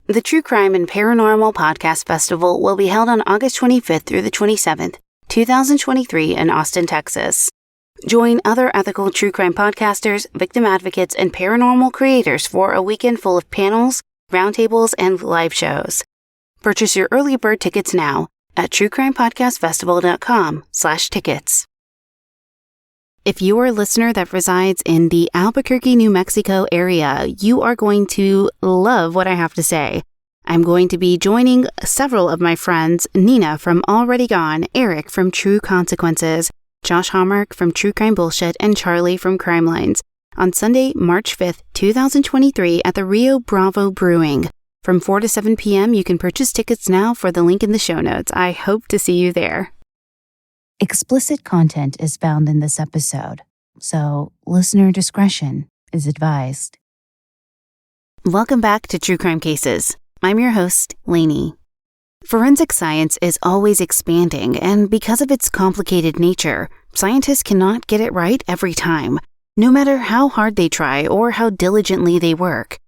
The True Crime and Paranormal Podcast Festival will be held on August 25th through the 27th, 2023 in Austin, Texas. Join other ethical true crime podcasters, victim advocates, and paranormal creators for a weekend full of panels, roundtables, and live shows. Purchase your early bird tickets now at truecrimepodcastfestival.com/tickets. If you're a listener that resides in the Albuquerque, New Mexico area, you are going to love what I have to say. I'm going to be joining several of my friends, Nina from Already Gone, Eric from True Consequences, Josh Hallmark from True Crime Bullshit, and Charlie from Crime Lines, on Sunday, March 5th, 2023 at the Rio Bravo Brewing. From 4 to 7 p.m., you can purchase tickets now for the link in the show notes. I hope to see you there. Explicit content is found in this episode, so listener discretion is advised. Welcome back to True Crime Cases. I'm your host, Lainey. Forensic science is always expanding, and because of its complicated nature, scientists cannot get it right every time, no matter how hard they try or how diligently they work.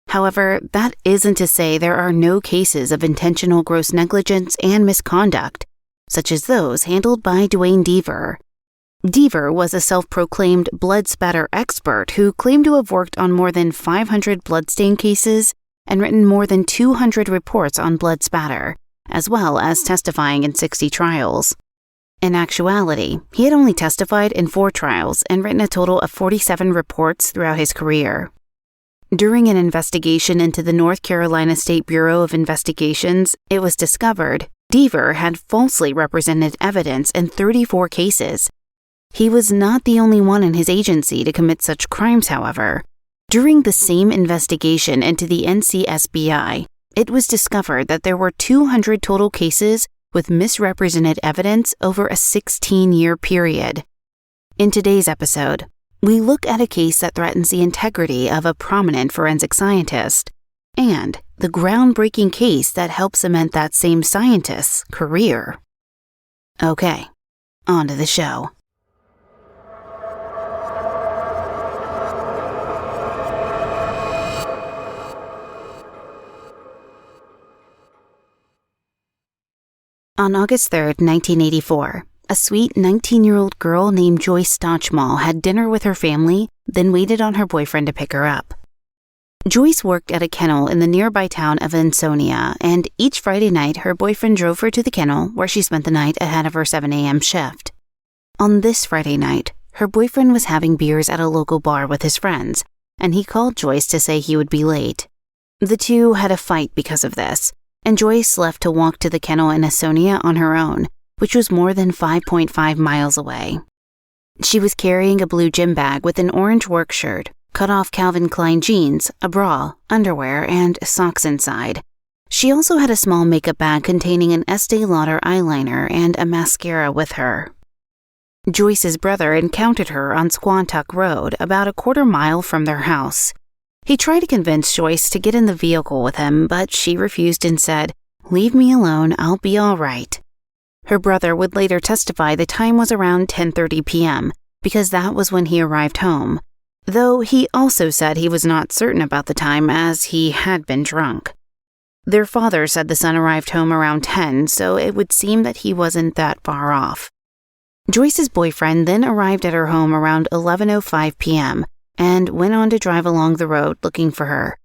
However, that isn't to say there are no cases of intentional gross negligence and misconduct, such as those handled by Duane Deaver. Deaver was a self-proclaimed blood spatter expert who claimed to have worked on more than 500 bloodstain cases and written more than 200 reports on blood spatter, as well as testifying in 60 trials. In actuality, he had only testified in 4 trials and written a total of 47 reports throughout his career. During an investigation into the North Carolina State Bureau of Investigations, it was discovered Deaver had falsely represented evidence in 34 cases. He was not the only one in his agency to commit such crimes, however. During the same investigation into the NCSBI, it was discovered that there were 200 total cases with misrepresented evidence over a 16-year period. In today's episode, we look at a case that threatens the integrity of a prominent forensic scientist and the groundbreaking case that helped cement that same scientist's career. Okay, on to the show. On August 3rd, 1984, a sweet 19-year-old girl named Joyce Stochmal had dinner with her family, then waited on her boyfriend to pick her up. Joyce worked at a kennel in the nearby town of Ansonia, and each Friday night her boyfriend drove her to the kennel where she spent the night ahead of her 7 a.m. shift. On this Friday night, her boyfriend was having beers at a local bar with his friends, and he called Joyce to say he would be late. The two had a fight because of this, and Joyce left to walk to the kennel in Ansonia on her own, which was more than 5.5 miles away. She was carrying a blue gym bag with an orange work shirt, cut-off Calvin Klein jeans, a bra, underwear, and socks inside. She also had a small makeup bag containing an Estee Lauder eyeliner and a mascara with her. Joyce's brother encountered her on Squantuck Road, about a quarter mile from their house. He tried to convince Joyce to get in the vehicle with him, but she refused and said, "Leave me alone, I'll be all right." Her brother would later testify the time was around 10:30 p.m., because that was when he arrived home, though he also said he was not certain about the time as he had been drunk. Their father said the son arrived home around 10, so it would seem that he wasn't that far off. Joyce's boyfriend then arrived at her home around 11:05 p.m. and went on to drive along the road looking for her.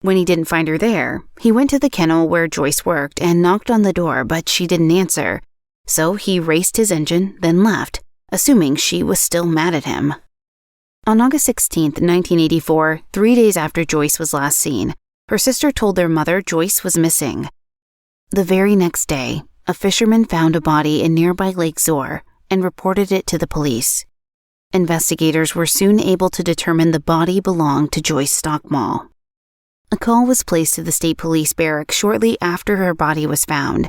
When he didn't find her there, he went to the kennel where Joyce worked and knocked on the door, but she didn't answer, so he raced his engine, then left, assuming she was still mad at him. On August 16th, 1984, 3 days after Joyce was last seen, her sister told their mother Joyce was missing. The very next day, a fisherman found a body in nearby Lake Zor and reported it to the police. Investigators were soon able to determine the body belonged to Joyce Stochmal. A call was placed to the state police barracks shortly after her body was found.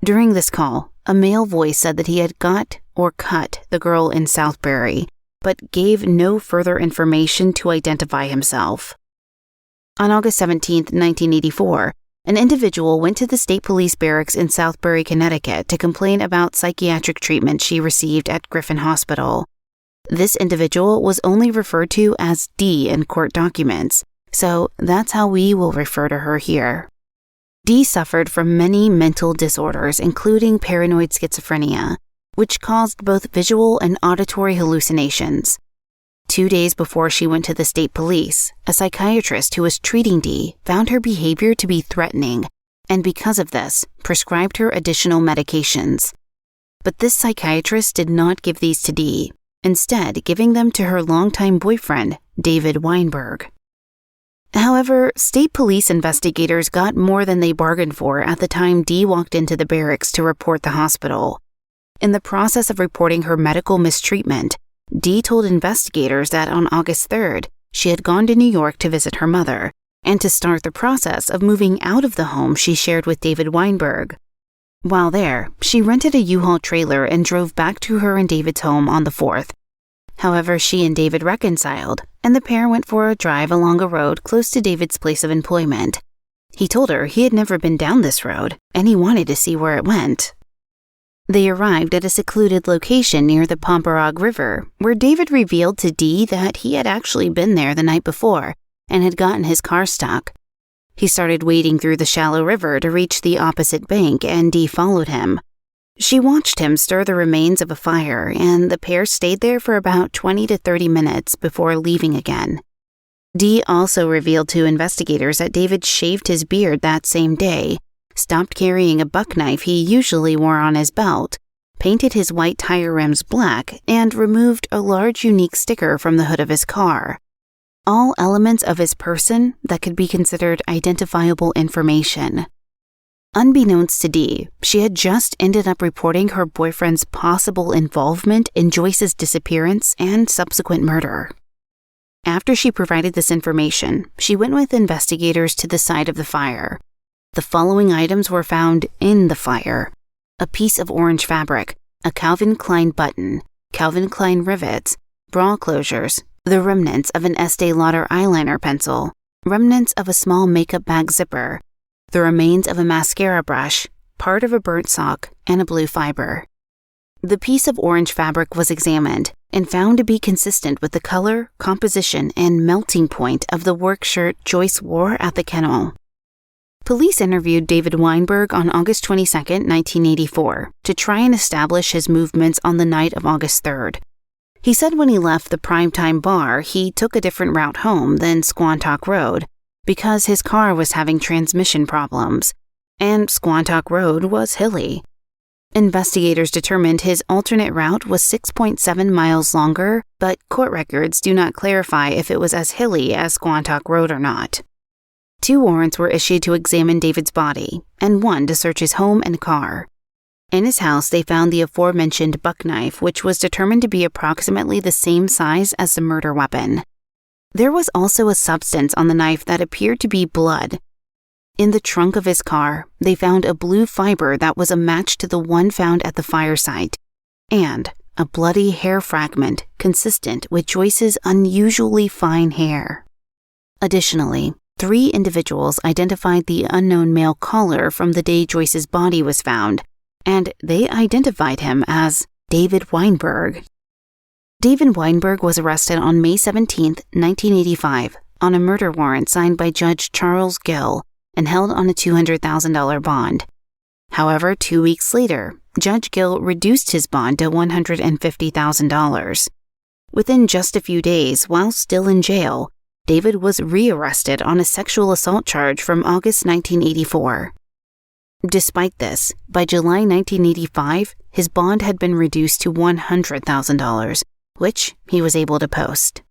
During this call, a male voice said that he had got or cut the girl in Southbury, but gave no further information to identify himself. On August 17, 1984, an individual went to the state police barracks in Southbury, Connecticut to complain about psychiatric treatment she received at Griffin Hospital. This individual was only referred to as D in court documents, so that's how we will refer to her here. Dee suffered from many mental disorders, including paranoid schizophrenia, which caused both visual and auditory hallucinations. 2 days before she went to the state police, a psychiatrist who was treating Dee found her behavior to be threatening, and because of this, prescribed her additional medications. But this psychiatrist did not give these to Dee, instead giving them to her longtime boyfriend, David Weinberg. However, state police investigators got more than they bargained for at the time Dee walked into the barracks to report the hospital. In the process of reporting her medical mistreatment, Dee told investigators that on August 3rd, she had gone to New York to visit her mother and to start the process of moving out of the home she shared with David Weinberg. While there, she rented a U-Haul trailer and drove back to her and David's home on the 4th. However, she and David reconciled, and the pair went for a drive along a road close to David's place of employment. He told her he had never been down this road, and he wanted to see where it went. They arrived at a secluded location near the Pomperaug River, where David revealed to Dee that he had actually been there the night before and had gotten his car stuck. He started wading through the shallow river to reach the opposite bank, and Dee followed him. She watched him stir the remains of a fire, and the pair stayed there for about 20 to 30 minutes before leaving again. Dee also revealed to investigators that David shaved his beard that same day, stopped carrying a buck knife he usually wore on his belt, painted his white tire rims black, and removed a large unique sticker from the hood of his car. All elements of his person that could be considered identifiable information. Unbeknownst to Dee, she had just ended up reporting her boyfriend's possible involvement in Joyce's disappearance and subsequent murder. After she provided this information, she went with investigators to the site of the fire. The following items were found in the fire: a piece of orange fabric, a Calvin Klein button, Calvin Klein rivets, bra closures, the remnants of an Estee Lauder eyeliner pencil, remnants of a small makeup bag zipper, the remains of a mascara brush, part of a burnt sock, and a blue fiber. The piece of orange fabric was examined and found to be consistent with the color, composition, and melting point of the work shirt Joyce wore at the kennel. Police interviewed David Weinberg on August 22, 1984, to try and establish his movements on the night of August 3rd. He said when he left the primetime bar, he took a different route home than Squantock Road because his car was having transmission problems, and Squantock Road was hilly. Investigators determined his alternate route was 6.7 miles longer, but court records do not clarify if it was as hilly as Squantock Road or not. 2 warrants were issued to examine David's body, and 1 to search his home and car. In his house, they found the aforementioned buck knife, which was determined to be approximately the same size as the murder weapon. There was also a substance on the knife that appeared to be blood. In the trunk of his car, they found a blue fiber that was a match to the one found at the fire site, and a bloody hair fragment consistent with Joyce's unusually fine hair. Additionally, 3 individuals identified the unknown male caller from the day Joyce's body was found, and they identified him as David Weinberg. David Weinberg was arrested on May 17, 1985, on a murder warrant signed by Judge Charles Gill and held on a $200,000 bond. However, 2 weeks later, Judge Gill reduced his bond to $150,000. Within just a few days, while still in jail, David was rearrested on a sexual assault charge from August 1984. Despite this, by July 1985, his bond had been reduced to $100,000, which he was able to post.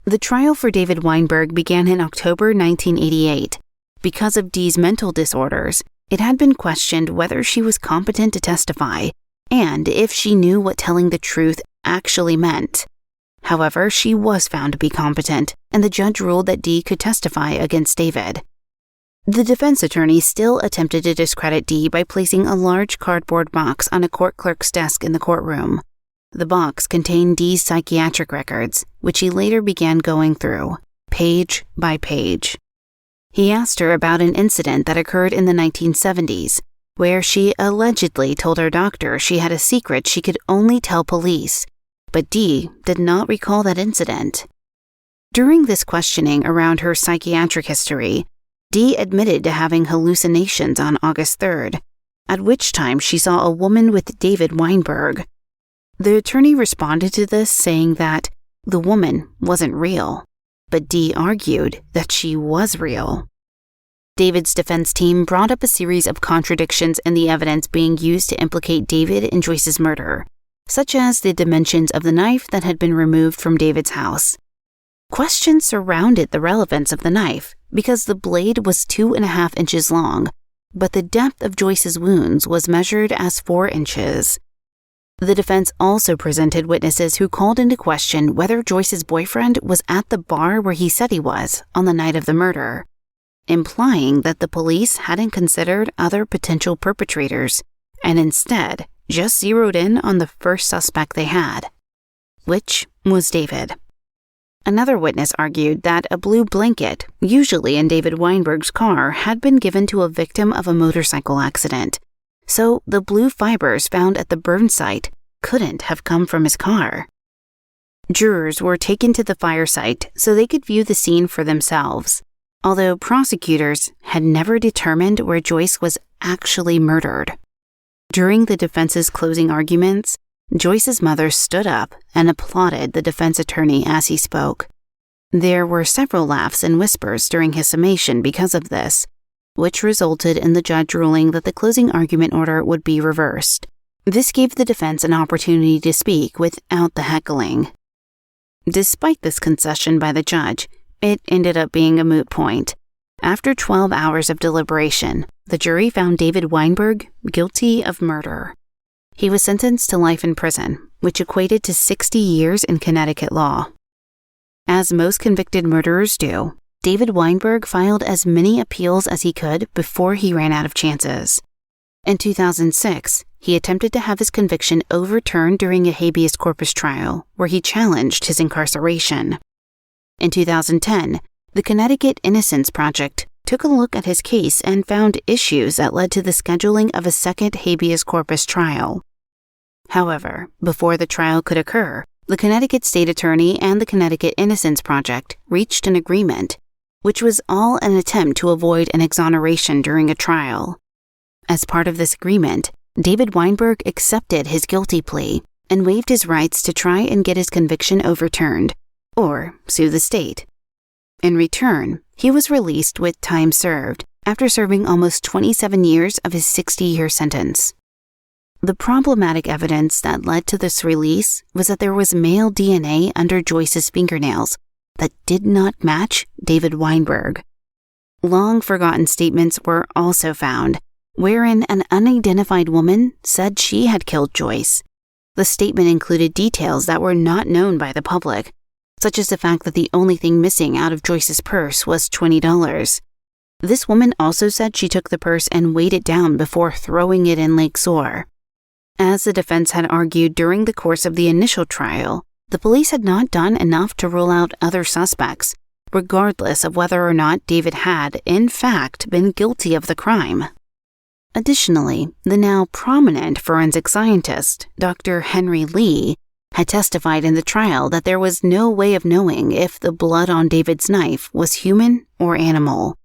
The trial for David Weinberg began in October 1988. Because of Dee's mental disorders, it had been questioned whether she was competent to testify and if she knew what telling the truth actually meant. However, she was found to be competent, and the judge ruled that Dee could testify against David. The defense attorney still attempted to discredit Dee by placing a large cardboard box on a court clerk's desk in the courtroom. The box contained Dee's psychiatric records, which he later began going through, page by page. He asked her about an incident that occurred in the 1970s, where she allegedly told her doctor she had a secret she could only tell police, but Dee did not recall that incident. During this questioning around her psychiatric history, Dee admitted to having hallucinations on August 3rd, at which time she saw a woman with David Weinberg. The attorney responded to this saying that the woman wasn't real, but Dee argued that she was real. David's defense team brought up a series of contradictions in the evidence being used to implicate David in Joyce's murder, such as the dimensions of the knife that had been removed from David's house. Questions surrounded the relevance of the knife because the blade was 2.5 inches long, but the depth of Joyce's wounds was measured as 4 inches. The defense also presented witnesses who called into question whether Joyce's boyfriend was at the bar where he said he was on the night of the murder, implying that the police hadn't considered other potential perpetrators and instead just zeroed in on the first suspect they had, which was David. Another witness argued that a blue blanket, usually in David Weinberg's car, had been given to a victim of a motorcycle accident, so the blue fibers found at the burn site couldn't have come from his car. Jurors were taken to the fire site so they could view the scene for themselves, although prosecutors had never determined where Joyce was actually murdered. During the defense's closing arguments, Joyce's mother stood up and applauded the defense attorney as he spoke. There were several laughs and whispers during his summation because of this, which resulted in the judge ruling that the closing argument order would be reversed. This gave the defense an opportunity to speak without the heckling. Despite this concession by the judge, it ended up being a moot point. After 12 hours of deliberation, the jury found David Weinberg guilty of murder. He was sentenced to life in prison, which equated to 60 years in Connecticut law. As most convicted murderers do, David Weinberg filed as many appeals as he could before he ran out of chances. In 2006, he attempted to have his conviction overturned during a habeas corpus trial, where he challenged his incarceration. In 2010, the Connecticut Innocence Project took a look at his case and found issues that led to the scheduling of a second habeas corpus trial. However, before the trial could occur, the Connecticut State Attorney and the Connecticut Innocence Project reached an agreement, which was all an attempt to avoid an exoneration during a trial. As part of this agreement, David Weinberg accepted his guilty plea and waived his rights to try and get his conviction overturned, or sue the state. In return, he was released with time served after serving almost 27 years of his 60-year sentence. The problematic evidence that led to this release was that there was male DNA under Joyce's fingernails that did not match David Weinberg. Long-forgotten statements were also found, wherein an unidentified woman said she had killed Joyce. The statement included details that were not known by the public, such as the fact that the only thing missing out of Joyce's purse was $20. This woman also said she took the purse and weighed it down before throwing it in Lake Sore. As the defense had argued during the course of the initial trial, the police had not done enough to rule out other suspects, regardless of whether or not David had, in fact, been guilty of the crime. Additionally, the now prominent forensic scientist, Dr. Henry Lee, had testified in the trial that there was no way of knowing if the blood on David's knife was human or animal,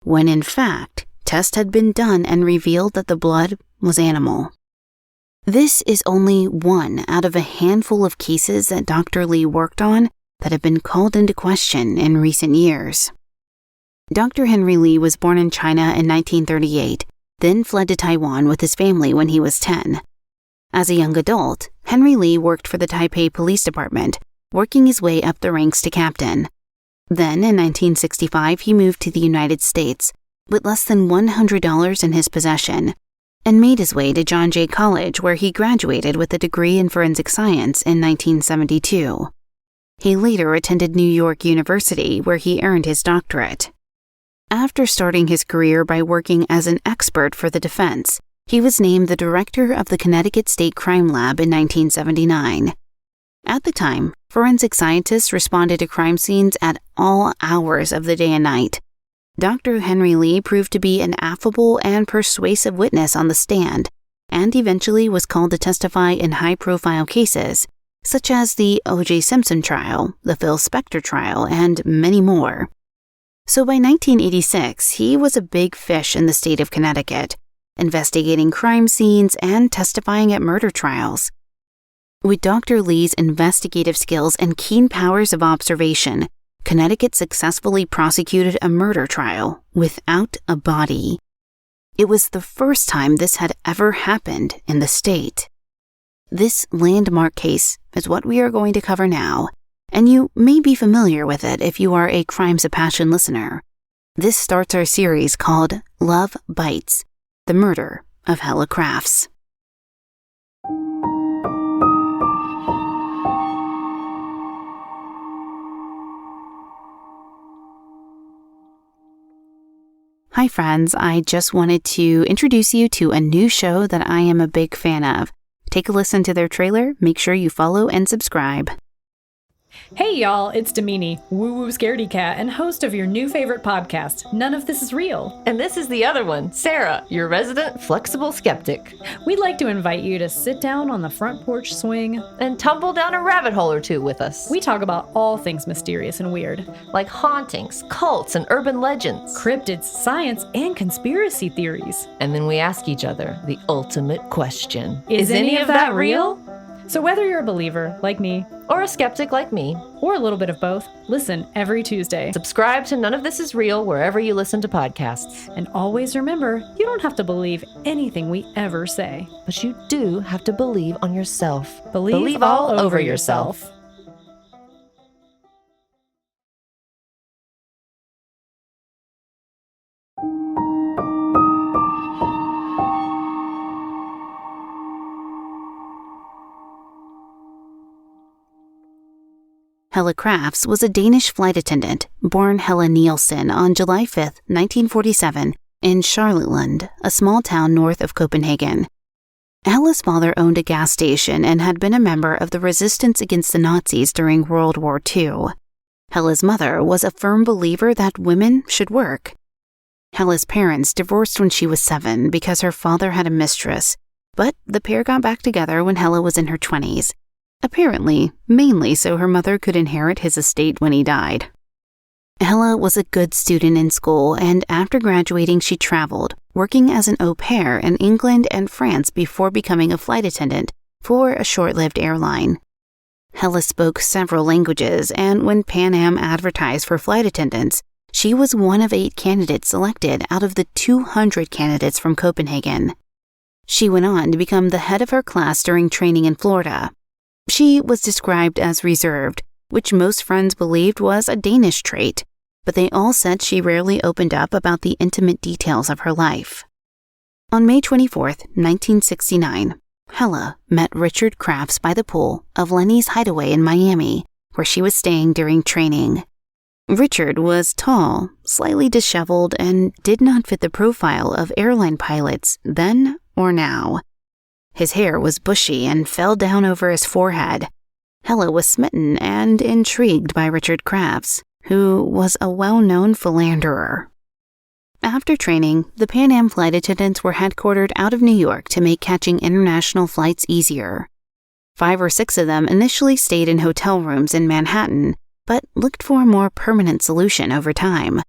when in fact, tests had been done and revealed that the blood was animal. This is only one out of a handful of cases that Dr. Lee worked on that have been called into question in recent years. Dr. Henry Lee was born in China in 1938, then fled to Taiwan with his family when he was 10. As a young adult, Henry Lee worked for the Taipei Police Department, working his way up the ranks to captain. Then, in 1965, he moved to the United States, with less than $100 in his possession, and made his way to John Jay College, where he graduated with a degree in forensic science in 1972. He later attended New York University, where he earned his doctorate. After starting his career by working as an expert for the defense, he was named the director of the Connecticut State Crime Lab in 1979. At the time, forensic scientists responded to crime scenes at all hours of the day and night. Dr. Henry Lee proved to be an affable and persuasive witness on the stand, and eventually was called to testify in high-profile cases, such as the O.J. Simpson trial, the Phil Spector trial, and many more. So by 1986, he was a big fish in the state of Connecticut, investigating crime scenes and testifying at murder trials. With Dr. Lee's investigative skills and keen powers of observation, Connecticut successfully prosecuted a murder trial without a body. It was the first time this had ever happened in the state. This landmark case is what we are going to cover now, and you may be familiar with it if you are a Crimes of Passion listener. This starts our series called Love Bites, the Murder of Hella Crafts. Hi friends, I just wanted to introduce you to a new show that I am a big fan of. Take a listen to their trailer, make sure you follow and subscribe. Hey y'all, it's Damini, woo-woo scaredy cat and host of your new favorite podcast, None of This Is Real. And this is the other one, Sarah, your resident flexible skeptic. We'd like to invite you to sit down on the front porch swing and tumble down a rabbit hole or two with us. We talk about all things mysterious and weird, like hauntings, cults, and urban legends, cryptids, science, and conspiracy theories. And then we ask each other the ultimate question. Is any of that real? So whether you're a believer, like me, or a skeptic like me, or a little bit of both, listen every Tuesday. Subscribe to None of This Is Real wherever you listen to podcasts. And always remember, you don't have to believe anything we ever say. But you do have to believe on yourself. Believe all over yourself. Hella Crafts was a Danish flight attendant, born Hella Nielsen on July 5, 1947, in Charlottenlund, a small town north of Copenhagen. Hella's father owned a gas station and had been a member of the resistance against the Nazis during World War II. Hella's mother was a firm believer that women should work. Hella's parents divorced when she was 7 because her father had a mistress, but the pair got back together when Hella was in her 20s. Apparently, mainly so her mother could inherit his estate when he died. Hella was a good student in school, and after graduating she traveled, working as an au pair in England and France before becoming a flight attendant for a short-lived airline. Hella spoke several languages, and when Pan Am advertised for flight attendants, she was one of 8 candidates selected out of the 200 candidates from Copenhagen. She went on to become the head of her class during training in Florida. She was described as reserved, which most friends believed was a Danish trait, but they all said she rarely opened up about the intimate details of her life. On May 24, 1969, Hella met Richard Crafts by the pool of Lenny's Hideaway in Miami, where she was staying during training. Richard was tall, slightly disheveled, and did not fit the profile of airline pilots then or now. His hair was bushy and fell down over his forehead. Hella was smitten and intrigued by Richard Crafts, who was a well-known philanderer. After training, the Pan Am flight attendants were headquartered out of New York to make catching international flights easier. 5 or 6 of them initially stayed in hotel rooms in Manhattan, but looked for a more permanent solution over time.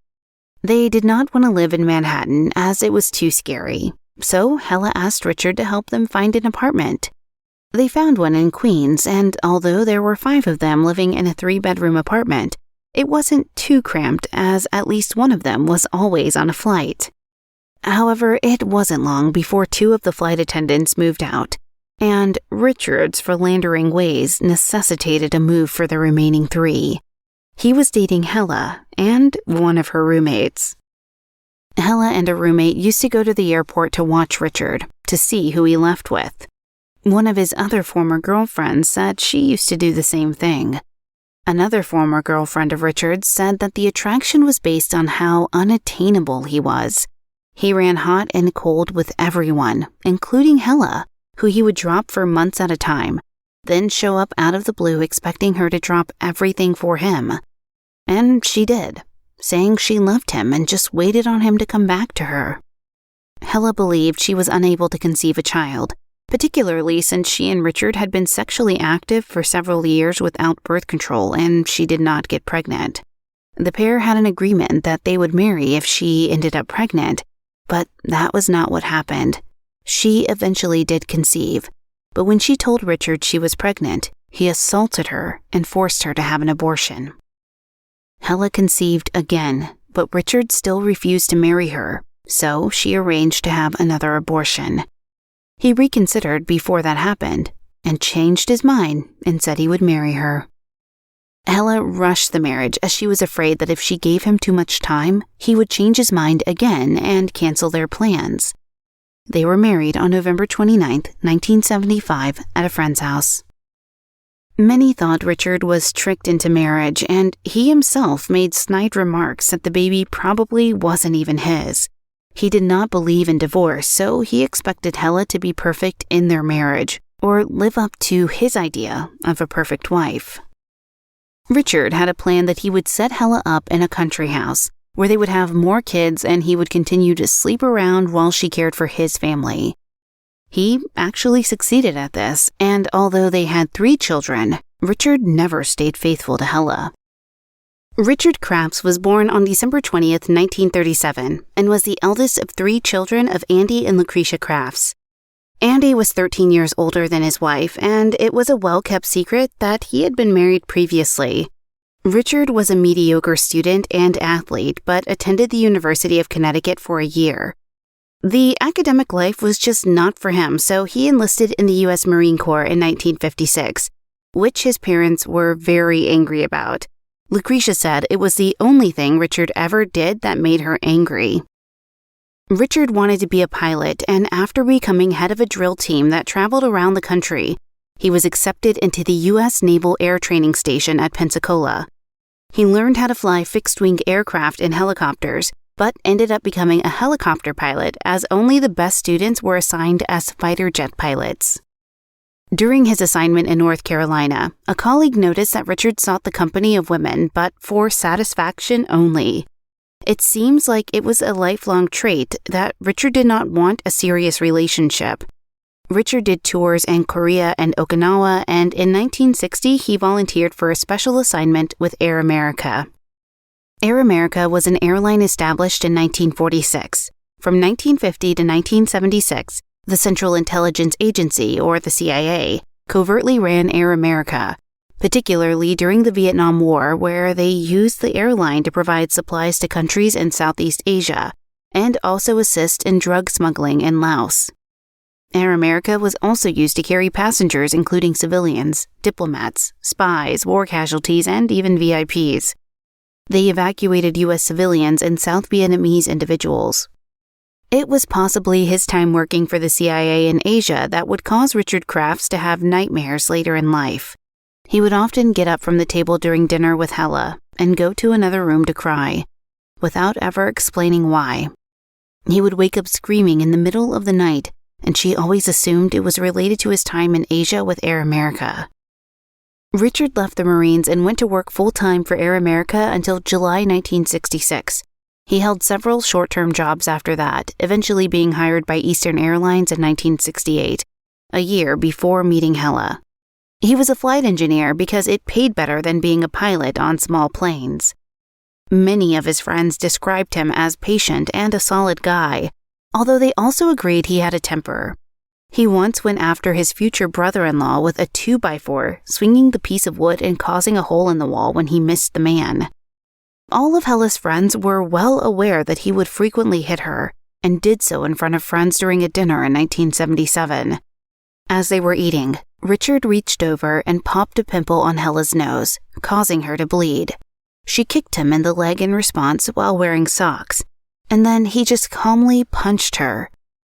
They did not want to live in Manhattan as it was too scary. So Hella asked Richard to help them find an apartment. They found one in Queens, and although there were 5 of them living in a 3-bedroom apartment, it wasn't too cramped as at least one of them was always on a flight. However, it wasn't long before 2 of the flight attendants moved out, and Richard's philandering ways necessitated a move for the remaining 3. He was dating Hella and one of her roommates. Hella and a roommate used to go to the airport to watch Richard, to see who he left with. One of his other former girlfriends said she used to do the same thing. Another former girlfriend of Richard's said that the attraction was based on how unattainable he was. He ran hot and cold with everyone, including Hella, who he would drop for months at a time, then show up out of the blue expecting her to drop everything for him. And she did, saying she loved him and just waited on him to come back to her. Hella believed she was unable to conceive a child, particularly since she and Richard had been sexually active for several years without birth control and she did not get pregnant. The pair had an agreement that they would marry if she ended up pregnant, but that was not what happened. She eventually did conceive, but when she told Richard she was pregnant, he assaulted her and forced her to have an abortion. Hella conceived again, but Richard still refused to marry her, so she arranged to have another abortion. He reconsidered before that happened and changed his mind and said he would marry her. Hella rushed the marriage as she was afraid that if she gave him too much time, he would change his mind again and cancel their plans. They were married on November 29, 1975, at a friend's house. Many thought Richard was tricked into marriage, and he himself made snide remarks that the baby probably wasn't even his. He did not believe in divorce, so he expected Hella to be perfect in their marriage, or live up to his idea of a perfect wife. Richard had a plan that he would set Hella up in a country house, where they would have more kids and he would continue to sleep around while she cared for his family. He actually succeeded at this, and although they had 3 children, Richard never stayed faithful to Hella. Richard Crafts was born on December 20th, 1937, and was the eldest of 3 children of Andy and Lucretia Crafts. Andy was 13 years older than his wife, and it was a well-kept secret that he had been married previously. Richard was a mediocre student and athlete, but attended the University of Connecticut for a year. The academic life was just not for him, so he enlisted in the U.S. Marine Corps in 1956, which his parents were very angry about. Lucretia said it was the only thing Richard ever did that made her angry. Richard wanted to be a pilot, and after becoming head of a drill team that traveled around the country, he was accepted into the U.S. Naval Air Training Station at Pensacola. He learned how to fly fixed-wing aircraft and helicopters, but ended up becoming a helicopter pilot as only the best students were assigned as fighter jet pilots. During his assignment in North Carolina, a colleague noticed that Richard sought the company of women, but for satisfaction only. It seems like it was a lifelong trait that Richard did not want a serious relationship. Richard did tours in Korea and Okinawa, and in 1960 he volunteered for a special assignment with Air America. Air America was an airline established in 1946. From 1950 to 1976, the Central Intelligence Agency, or the CIA, covertly ran Air America, particularly during the Vietnam War, where they used the airline to provide supplies to countries in Southeast Asia and also assist in drug smuggling in Laos. Air America was also used to carry passengers, including civilians, diplomats, spies, war casualties, and even VIPs. They evacuated U.S. civilians and South Vietnamese individuals. It was possibly his time working for the CIA in Asia that would cause Richard Crafts to have nightmares later in life. He would often get up from the table during dinner with Hella and go to another room to cry, without ever explaining why. He would wake up screaming in the middle of the night, and she always assumed it was related to his time in Asia with Air America. Richard left the Marines and went to work full-time for Air America until July 1966. He held several short-term jobs after that, eventually being hired by Eastern Airlines in 1968, a year before meeting Hella. He was a flight engineer because it paid better than being a pilot on small planes. Many of his friends described him as patient and a solid guy, although they also agreed he had a temper. He once went after his future brother-in-law with a 2x4, swinging the piece of wood and causing a hole in the wall when he missed the man. All of Hella's friends were well aware that he would frequently hit her, and did so in front of friends during a dinner in 1977. As they were eating, Richard reached over and popped a pimple on Hella's nose, causing her to bleed. She kicked him in the leg in response while wearing socks, and then he just calmly punched her.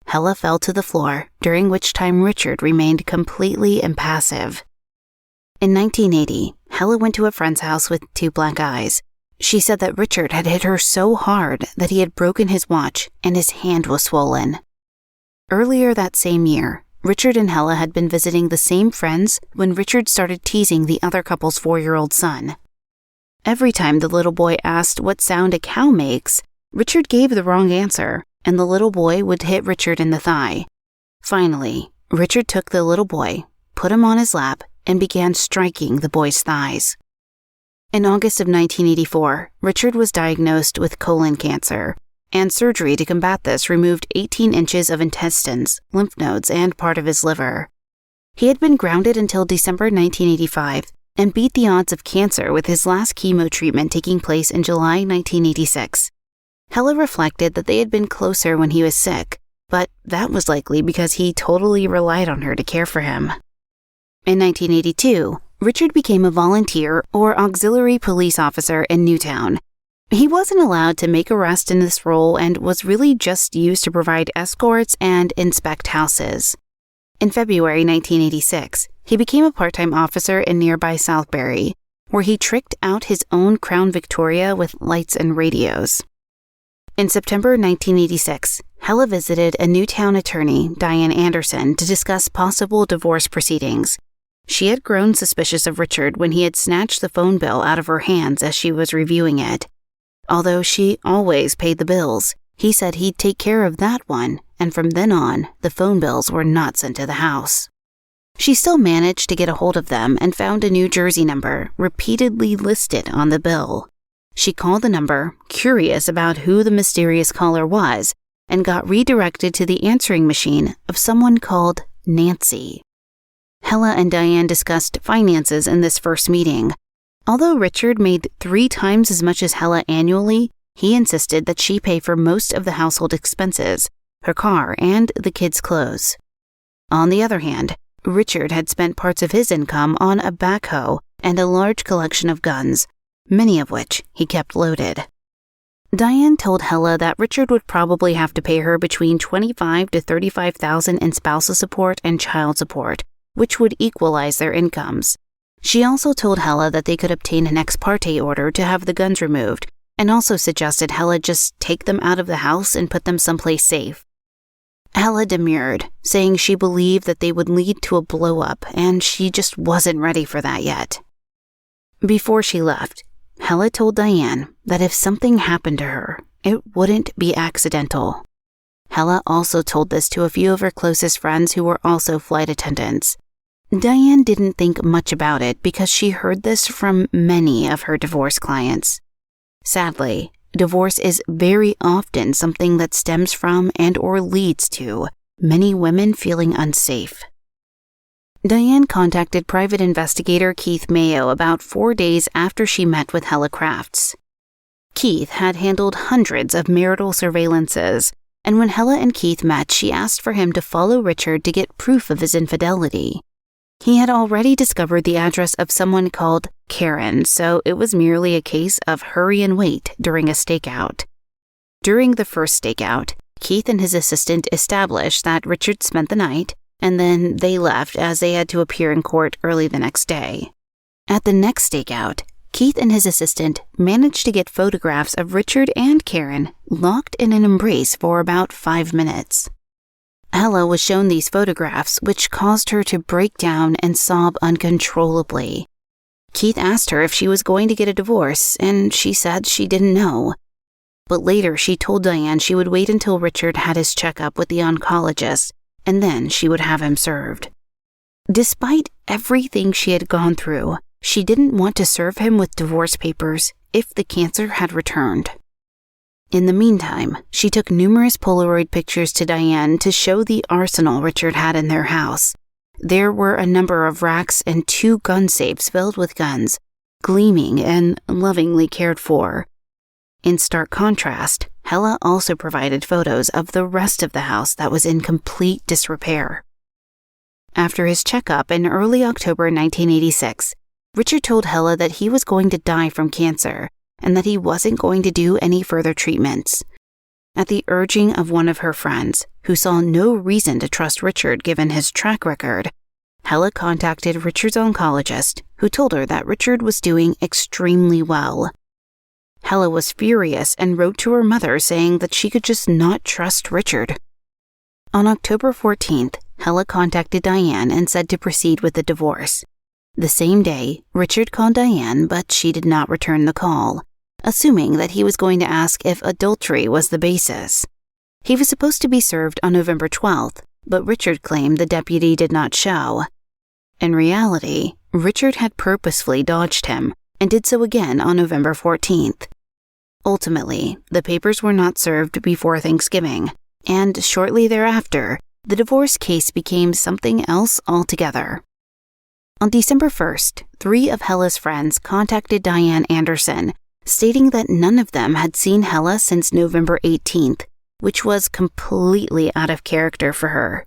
Hella fell to the floor, during which time Richard remained completely impassive. In 1980, Hella went to a friend's house with 2 black eyes. She said that Richard had hit her so hard that he had broken his watch and his hand was swollen. Earlier that same year, Richard and Hella had been visiting the same friends when Richard started teasing the other couple's 4-year-old son. Every time the little boy asked what sound a cow makes, Richard gave the wrong answer, and the little boy would hit Richard in the thigh. Finally, Richard took the little boy, put him on his lap, and began striking the boy's thighs. In August of 1984, Richard was diagnosed with colon cancer, and surgery to combat this removed 18 inches of intestines, lymph nodes, and part of his liver. He had been grounded until December 1985 and beat the odds of cancer with his last chemo treatment taking place in July 1986. Hella reflected that they had been closer when he was sick, but that was likely because he totally relied on her to care for him. In 1982, Richard became a volunteer or auxiliary police officer in Newtown. He wasn't allowed to make arrests in this role and was really just used to provide escorts and inspect houses. In February 1986, he became a part-time officer in nearby Southbury, where he tricked out his own Crown Victoria with lights and radios. In September 1986, Hella visited a Newtown attorney, Diane Anderson, to discuss possible divorce proceedings. She had grown suspicious of Richard when he had snatched the phone bill out of her hands as she was reviewing it. Although she always paid the bills, he said he'd take care of that one, and from then on, the phone bills were not sent to the house. She still managed to get a hold of them and found a New Jersey number repeatedly listed on the bill. She called the number, curious about who the mysterious caller was, and got redirected to the answering machine of someone called Nancy. Hella and Diane discussed finances in this first meeting. Although Richard made 3 times as much as Hella annually, he insisted that she pay for most of the household expenses, her car, and the kids' clothes. On the other hand, Richard had spent parts of his income on a backhoe and a large collection of guns, many of which he kept loaded. Diane told Hella that Richard would probably have to pay her between $25,000 to $35,000 in spousal support and child support, which would equalize their incomes. She also told Hella that they could obtain an ex parte order to have the guns removed, and also suggested Hella just take them out of the house and put them someplace safe. Hella demurred, saying she believed that they would lead to a blow-up, and she just wasn't ready for that yet. Before she left, Hella told Diane that if something happened to her, it wouldn't be accidental. Hella also told this to a few of her closest friends who were also flight attendants. Diane didn't think much about it because she heard this from many of her divorce clients. Sadly, divorce is very often something that stems from and or leads to many women feeling unsafe. Diane contacted private investigator Keith Mayo about 4 days after she met with Hella Crafts. Keith had handled hundreds of marital surveillances, and when Hella and Keith met, she asked for him to follow Richard to get proof of his infidelity. He had already discovered the address of someone called Karen, so it was merely a case of hurry and wait during a stakeout. During the first stakeout, Keith and his assistant established that Richard spent the night, and then they left as they had to appear in court early the next day. At the next stakeout, Keith and his assistant managed to get photographs of Richard and Karen locked in an embrace for about 5 minutes. Hella was shown these photographs, which caused her to break down and sob uncontrollably. Keith asked her if she was going to get a divorce, and she said she didn't know. But later she told Diane she would wait until Richard had his checkup with the oncologist, and then she would have him served. Despite everything she had gone through, she didn't want to serve him with divorce papers if the cancer had returned. In the meantime, she took numerous Polaroid pictures to Diane to show the arsenal Richard had in their house. There were a number of racks and 2 gun safes filled with guns, gleaming and lovingly cared for. In stark contrast, Hella also provided photos of the rest of the house that was in complete disrepair. After his checkup in early October 1986, Richard told Hella that he was going to die from cancer and that he wasn't going to do any further treatments. At the urging of one of her friends, who saw no reason to trust Richard given his track record, Hella contacted Richard's oncologist, who told her that Richard was doing extremely well. Hella was furious and wrote to her mother saying that she could just not trust Richard. On October 14th, Hella contacted Diane and said to proceed with the divorce. The same day, Richard called Diane, but she did not return the call, assuming that he was going to ask if adultery was the basis. He was supposed to be served on November 12th, but Richard claimed the deputy did not show. In reality, Richard had purposefully dodged him, and did so again on November 14th. Ultimately, the papers were not served before Thanksgiving, and shortly thereafter, the divorce case became something else altogether. On December 1st, 3 of Hella's friends contacted Diane Anderson, stating that none of them had seen Hella since November 18th, which was completely out of character for her.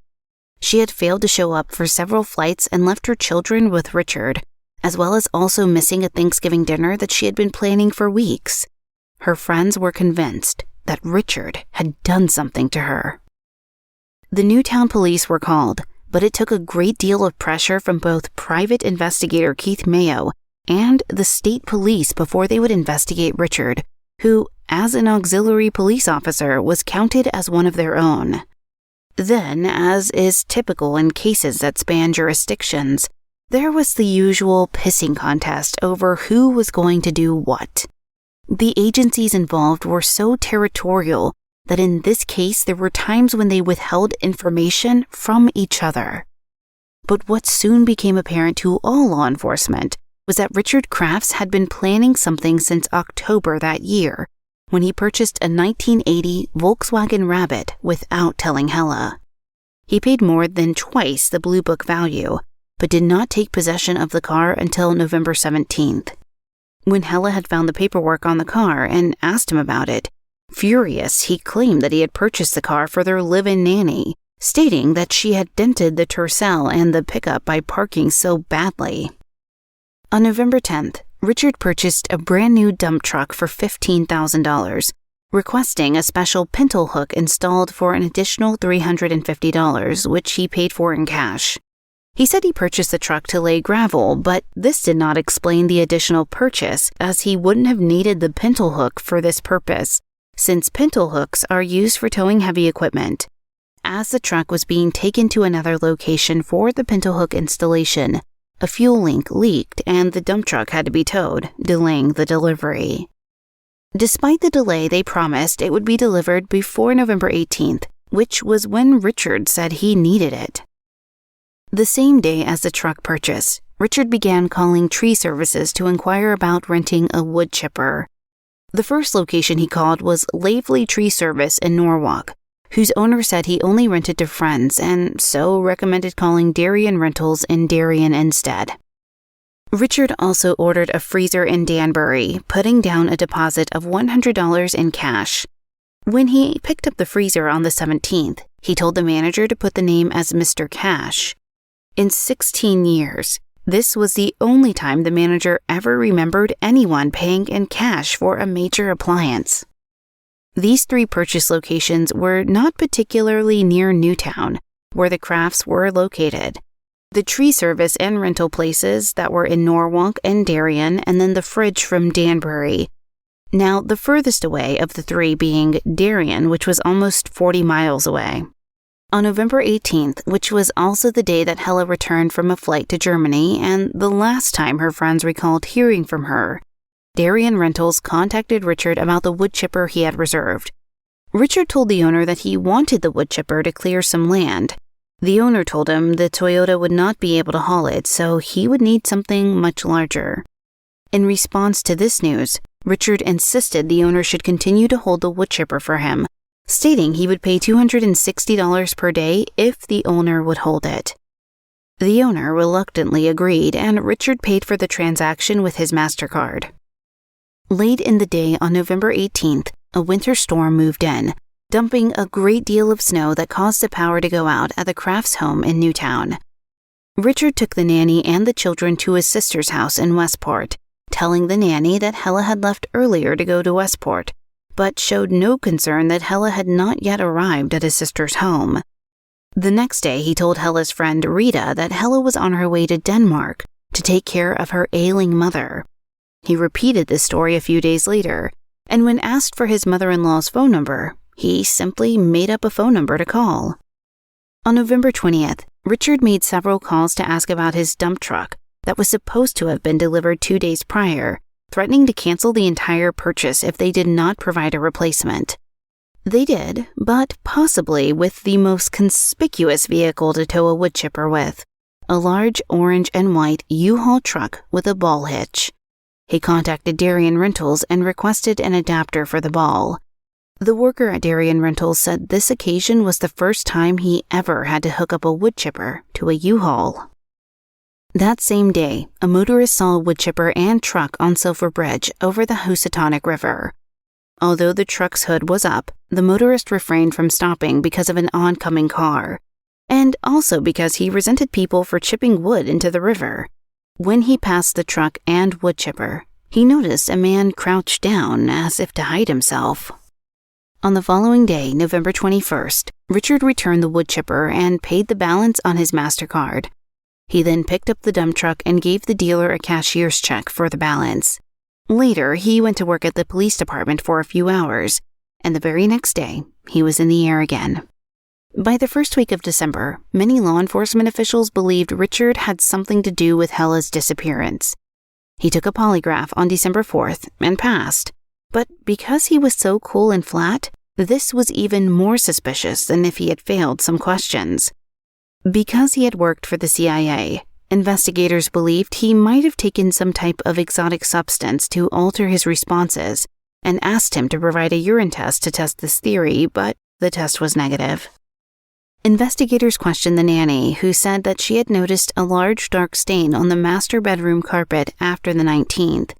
She had failed to show up for several flights and left her children with Richard, as well as also missing a Thanksgiving dinner that she had been planning for weeks. Her friends were convinced that Richard had done something to her. The Newtown police were called, but it took a great deal of pressure from both private investigator Keith Mayo and the state police before they would investigate Richard, who, as an auxiliary police officer, was counted as one of their own. Then, as is typical in cases that span jurisdictions, there was the usual pissing contest over who was going to do what. The agencies involved were so territorial that in this case there were times when they withheld information from each other. But what soon became apparent to all law enforcement was that Richard Crafts had been planning something since October that year, when he purchased a 1980 Volkswagen Rabbit without telling Hella. He paid more than twice the Blue Book value, but did not take possession of the car until November 17th. When Hella had found the paperwork on the car and asked him about it, furious, he claimed that he had purchased the car for their live-in nanny, stating that she had dented the Tercel and the pickup by parking so badly. On November 10th, Richard purchased a brand new dump truck for $15,000, requesting a special pintle hook installed for an additional $350, which he paid for in cash. He said he purchased the truck to lay gravel, but this did not explain the additional purchase, as he wouldn't have needed the pintle hook for this purpose, since pintle hooks are used for towing heavy equipment. As the truck was being taken to another location for the pintle hook installation, a fuel link leaked and the dump truck had to be towed, delaying the delivery. Despite the delay, they promised it would be delivered before November 18th, which was when Richard said he needed it. The same day as the truck purchase, Richard began calling tree services to inquire about renting a woodchipper. The first location he called was Lavely Tree Service in Norwalk, whose owner said he only rented to friends and so recommended calling Darien Rentals in Darien instead. Richard also ordered a freezer in Danbury, putting down a deposit of $100 in cash. When he picked up the freezer on the 17th, he told the manager to put the name as Mr. Cash. In 16 years, this was the only time the manager ever remembered anyone paying in cash for a major appliance. These 3 purchase locations were not particularly near Newtown, where the Crafts were located. The tree service and rental places that were in Norwalk and Darien, and then the fridge from Danbury. Now, the furthest away of the 3 being Darien, which was almost 40 miles away. On November 18th, which was also the day that Hella returned from a flight to Germany and the last time her friends recalled hearing from her, Darien Rentals contacted Richard about the woodchipper he had reserved. Richard told the owner that he wanted the woodchipper to clear some land. The owner told him the Toyota would not be able to haul it, so he would need something much larger. In response to this news, Richard insisted the owner should continue to hold the woodchipper for him, stating he would pay $260 per day if the owner would hold it. The owner reluctantly agreed, and Richard paid for the transaction with his MasterCard. Late in the day on November 18th, a winter storm moved in, dumping a great deal of snow that caused the power to go out at the Crafts' home in Newtown. Richard took the nanny and the children to his sister's house in Westport, telling the nanny that Hella had left earlier to go to Westport, but showed no concern that Hella had not yet arrived at his sister's home. The next day, he told Hella's friend Rita that Hella was on her way to Denmark to take care of her ailing mother. He repeated this story a few days later, and when asked for his mother-in-law's phone number, he simply made up a phone number to call. On November 20th, Richard made several calls to ask about his dump truck that was supposed to have been delivered 2 days prior, threatening to cancel the entire purchase if they did not provide a replacement. They did, but possibly with the most conspicuous vehicle to tow a woodchipper with, a large orange and white U-Haul truck with a ball hitch. He contacted Darien Rentals and requested an adapter for the ball. The worker at Darien Rentals said this occasion was the first time he ever had to hook up a woodchipper to a U-Haul. That same day, a motorist saw a woodchipper and truck on Silver Bridge over the Housatonic River. Although the truck's hood was up, the motorist refrained from stopping because of an oncoming car, and also because he resented people for chipping wood into the river. When he passed the truck and woodchipper, he noticed a man crouched down as if to hide himself. On the following day, November 21st, Richard returned the woodchipper and paid the balance on his MasterCard. He then picked up the dump truck and gave the dealer a cashier's check for the balance. Later, he went to work at the police department for a few hours, and the very next day, he was in the air again. By the first week of December, many law enforcement officials believed Richard had something to do with Hella's disappearance. He took a polygraph on December 4th and passed, but because he was so cool and flat, this was even more suspicious than if he had failed some questions. Because he had worked for the CIA, investigators believed he might have taken some type of exotic substance to alter his responses and asked him to provide a urine test to test this theory, but the test was negative. Investigators questioned the nanny, who said that she had noticed a large dark stain on the master bedroom carpet after the 19th,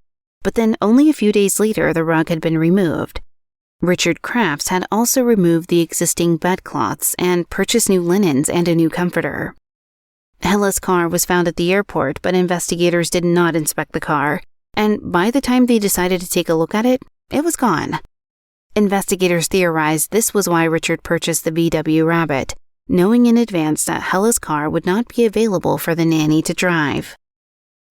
but then only a few days later the rug had been removed. Richard Crafts had also removed the existing bedcloths and purchased new linens and a new comforter. Hella's car was found at the airport, but investigators did not inspect the car, and by the time they decided to take a look at it, it was gone. Investigators theorized this was why Richard purchased the VW Rabbit, knowing in advance that Hella's car would not be available for the nanny to drive.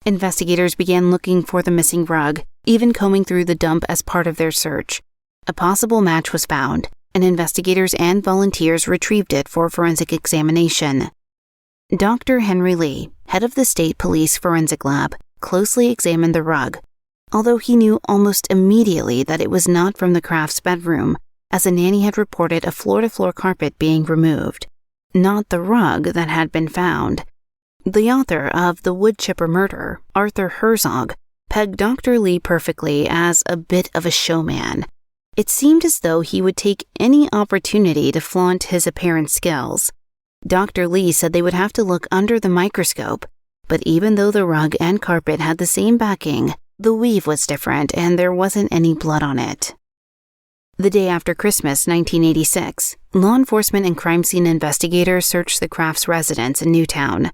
Investigators began looking for the missing rug, even combing through the dump as part of their search. A possible match was found, and investigators and volunteers retrieved it for forensic examination. Dr. Henry Lee, head of the State Police Forensic Lab, closely examined the rug, although he knew almost immediately that it was not from the Crafts' bedroom, as a nanny had reported a floor-to-floor carpet being removed, not the rug that had been found. The author of The Woodchipper Murder, Arthur Herzog, pegged Dr. Lee perfectly as a bit of a showman. It seemed as though he would take any opportunity to flaunt his apparent skills. Dr. Lee said they would have to look under the microscope, but even though the rug and carpet had the same backing, the weave was different and there wasn't any blood on it. The day after Christmas, 1986, law enforcement and crime scene investigators searched the Crafts' residence in Newtown.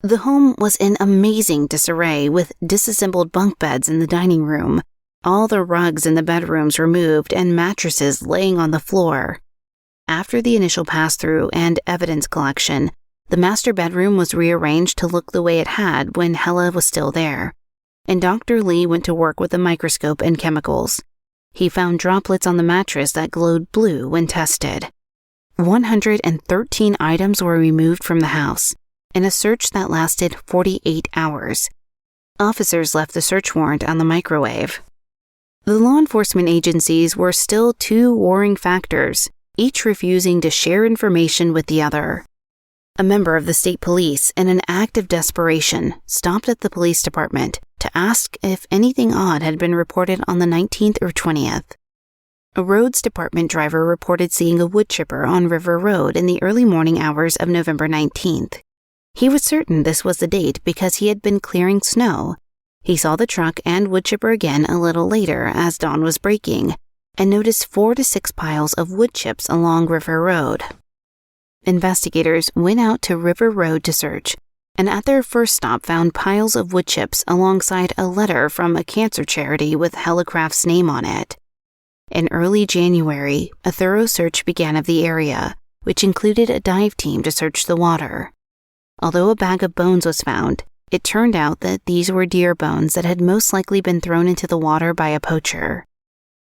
The home was in amazing disarray with disassembled bunk beds in the dining room, all the rugs in the bedrooms removed and mattresses laying on the floor. After the initial pass-through and evidence collection, the master bedroom was rearranged to look the way it had when Hella was still there, and Dr. Lee went to work with a microscope and chemicals. He found droplets on the mattress that glowed blue when tested. 113 items were removed from the house, in a search that lasted 48 hours. Officers left the search warrant on the microwave. The law enforcement agencies were still two warring factors, each refusing to share information with the other. A member of the state police, in an act of desperation, stopped at the police department to ask if anything odd had been reported on the 19th or 20th. A roads department driver reported seeing a woodchipper on River Road in the early morning hours of November 19th. He was certain this was the date because he had been clearing snow. He saw the truck and woodchipper again a little later as dawn was breaking, and noticed 4 to 6 piles of wood chips along River Road. Investigators went out to River Road to search, and at their first stop found piles of wood chips alongside a letter from a cancer charity with Hella Craft's name on it. In early January, a thorough search began of the area, which included a dive team to search the water. Although a bag of bones was found, it turned out that these were deer bones that had most likely been thrown into the water by a poacher.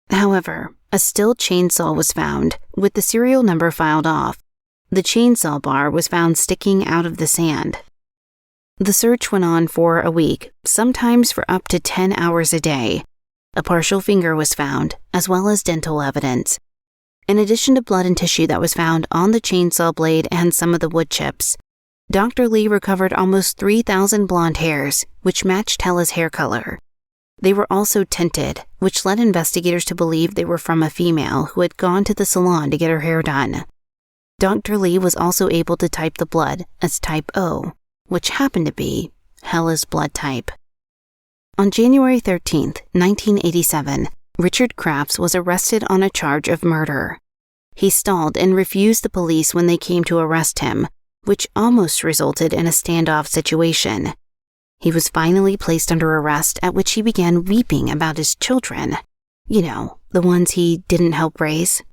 However, a steel chainsaw was found, with the serial number filed off. The chainsaw bar was found sticking out of the sand. The search went on for a week, sometimes for up to 10 hours a day. A partial finger was found, as well as dental evidence. In addition to blood and tissue that was found on the chainsaw blade and some of the wood chips, Dr. Lee recovered almost 3,000 blonde hairs, which matched Hella's hair color. They were also tinted, which led investigators to believe they were from a female who had gone to the salon to get her hair done. Dr. Lee was also able to type the blood as type O, which happened to be Hella's blood type. On January 13, 1987, Richard Crafts was arrested on a charge of murder. He stalled and refused the police when they came to arrest him, which almost resulted in a standoff situation. He was finally placed under arrest, at which he began weeping about his children. You know, the ones he didn't help raise.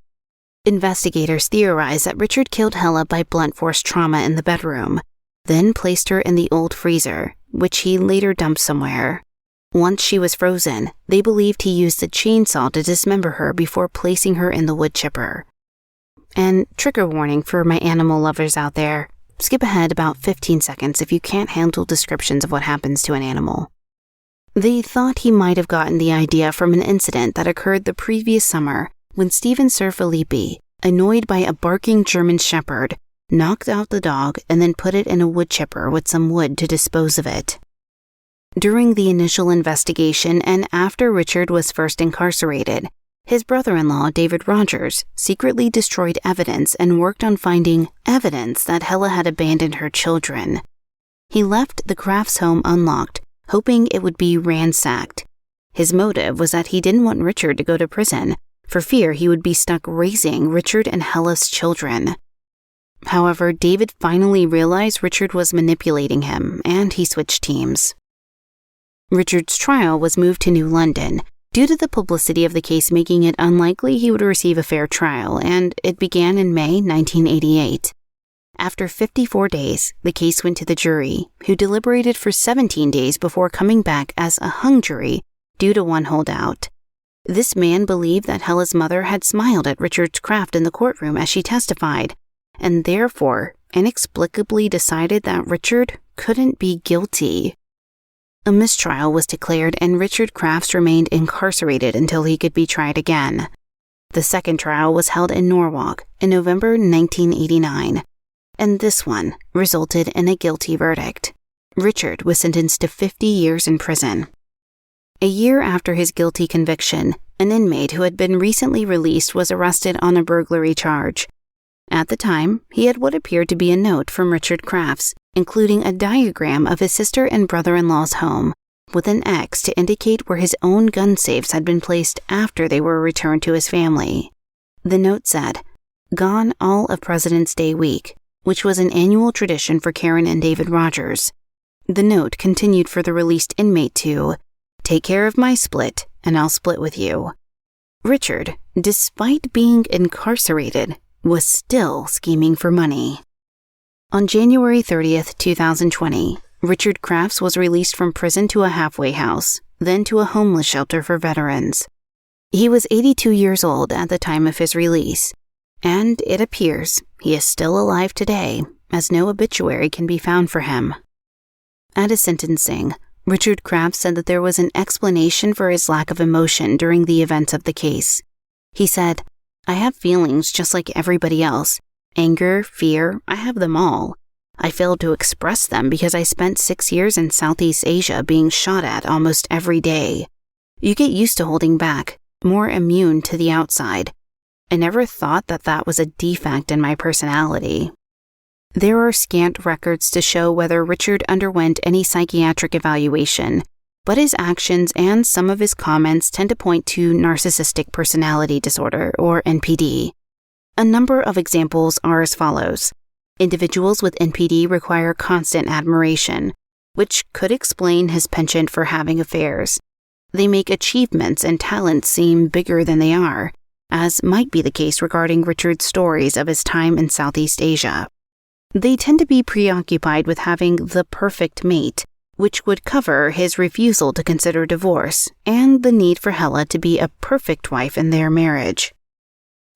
Investigators theorized that Richard killed Hella by blunt force trauma in the bedroom, then placed her in the old freezer, which he later dumped somewhere. Once she was frozen, they believed he used the chainsaw to dismember her before placing her in the woodchipper. And trigger warning for my animal lovers out there, skip ahead about 15 seconds if you can't handle descriptions of what happens to an animal. They thought he might have gotten the idea from an incident that occurred the previous summer when Stephen Sir Filippi, annoyed by a barking German shepherd, knocked out the dog and then put it in a woodchipper with some wood to dispose of it. During the initial investigation and after Richard was first incarcerated, his brother-in-law, David Rogers, secretly destroyed evidence and worked on finding evidence that Hella had abandoned her children. He left the Crafts home unlocked, hoping it would be ransacked. His motive was that he didn't want Richard to go to prison, for fear he would be stuck raising Richard and Hella's children. However, David finally realized Richard was manipulating him, and he switched teams. Richard's trial was moved to New London, due to the publicity of the case making it unlikely he would receive a fair trial, and it began in May 1988. After 54 days, the case went to the jury, who deliberated for 17 days before coming back as a hung jury due to one holdout. This man believed that Hella's mother had smiled at Richard's craft in the courtroom as she testified, and therefore inexplicably decided that Richard couldn't be guilty. A mistrial was declared and Richard Crafts remained incarcerated until he could be tried again. The second trial was held in Norwalk in November 1989, and this one resulted in a guilty verdict. Richard was sentenced to 50 years in prison. A year after his guilty conviction, an inmate who had been recently released was arrested on a burglary charge. At the time, he had what appeared to be a note from Richard Crafts, including a diagram of his sister and brother-in-law's home, with an X to indicate where his own gun safes had been placed after they were returned to his family. The note said, "Gone all of President's Day week," which was an annual tradition for Karen and David Rogers. The note continued for the released inmate to, "Take care of my split, and I'll split with you." Richard, despite being incarcerated, was still scheming for money. On January 30th, 2020, Richard Crafts was released from prison to a halfway house, then to a homeless shelter for veterans. He was 82 years old at the time of his release, and it appears he is still alive today, as no obituary can be found for him. At his sentencing, Richard Crafts said that there was an explanation for his lack of emotion during the events of the case. He said, "I have feelings just like everybody else. Anger, fear, I have them all. I failed to express them because I spent 6 years in Southeast Asia being shot at almost every day. You get used to holding back, more immune to the outside. I never thought that that was a defect in my personality." There are scant records to show whether Richard underwent any psychiatric evaluation, but his actions and some of his comments tend to point to narcissistic personality disorder, or NPD. A number of examples are as follows. Individuals with NPD require constant admiration, which could explain his penchant for having affairs. They make achievements and talents seem bigger than they are, as might be the case regarding Richard's stories of his time in Southeast Asia. They tend to be preoccupied with having the perfect mate, which would cover his refusal to consider divorce and the need for Hella to be a perfect wife in their marriage.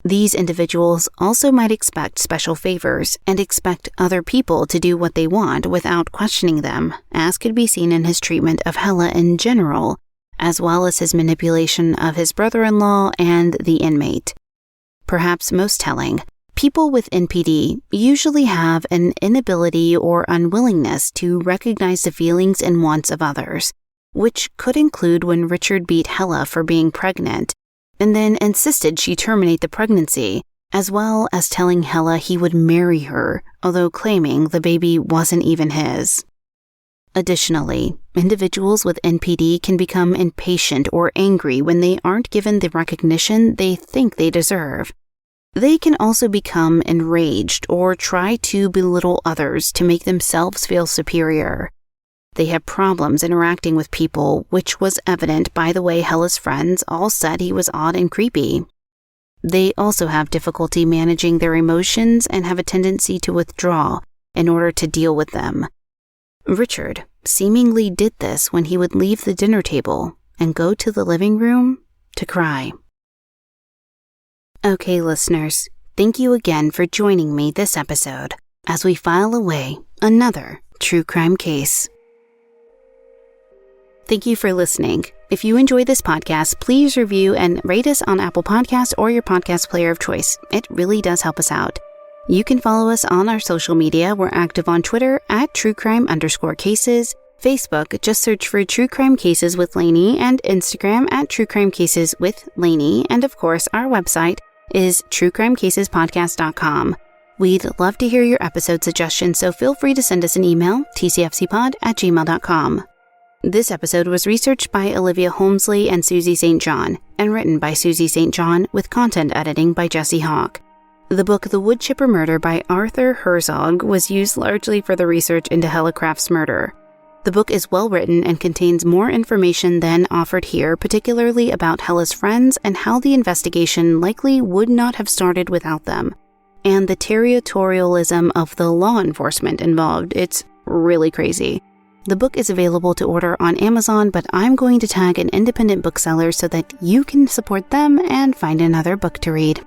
These individuals also might expect special favors and expect other people to do what they want without questioning them, as could be seen in his treatment of Hella in general, as well as his manipulation of his brother-in-law and the inmate. Perhaps most telling, people with NPD usually have an inability or unwillingness to recognize the feelings and wants of others, which could include when Richard beat Hella for being pregnant, and then insisted she terminate the pregnancy, as well as telling Hella he would marry her, although claiming the baby wasn't even his. Additionally, individuals with NPD can become impatient or angry when they aren't given the recognition they think they deserve. They can also become enraged or try to belittle others to make themselves feel superior. They have problems interacting with people, which was evident by the way Hella's friends all said he was odd and creepy. They also have difficulty managing their emotions and have a tendency to withdraw in order to deal with them. Richard seemingly did this when he would leave the dinner table and go to the living room to cry. Okay, listeners, thank you again for joining me this episode as we file away another true crime case. Thank you for listening. If you enjoy this podcast, please review and rate us on Apple Podcasts or your podcast player of choice. It really does help us out. You can follow us on our social media. We're active on Twitter at truecrime_cases, Facebook, just search for True Crime Cases with Lainey, and Instagram at True Crime Cases with Lainey. And of course, our website is truecrimecasespodcast.com. We'd love to hear your episode suggestions, so feel free to send us an email, tcfcpod@gmail.com. This episode was researched by Olivia Holmesley and Susie St. John, and written by Susie St. John with content editing by Jesse Hawk. The book The Woodchipper Murder by Arthur Herzog was used largely for the research into Hella Craft's murder. The book is well written and contains more information than offered here, particularly about Hella's friends and how the investigation likely would not have started without them, and the territorialism of the law enforcement involved. It's really crazy. The book is available to order on Amazon, but I'm going to tag an independent bookseller so that you can support them and find another book to read.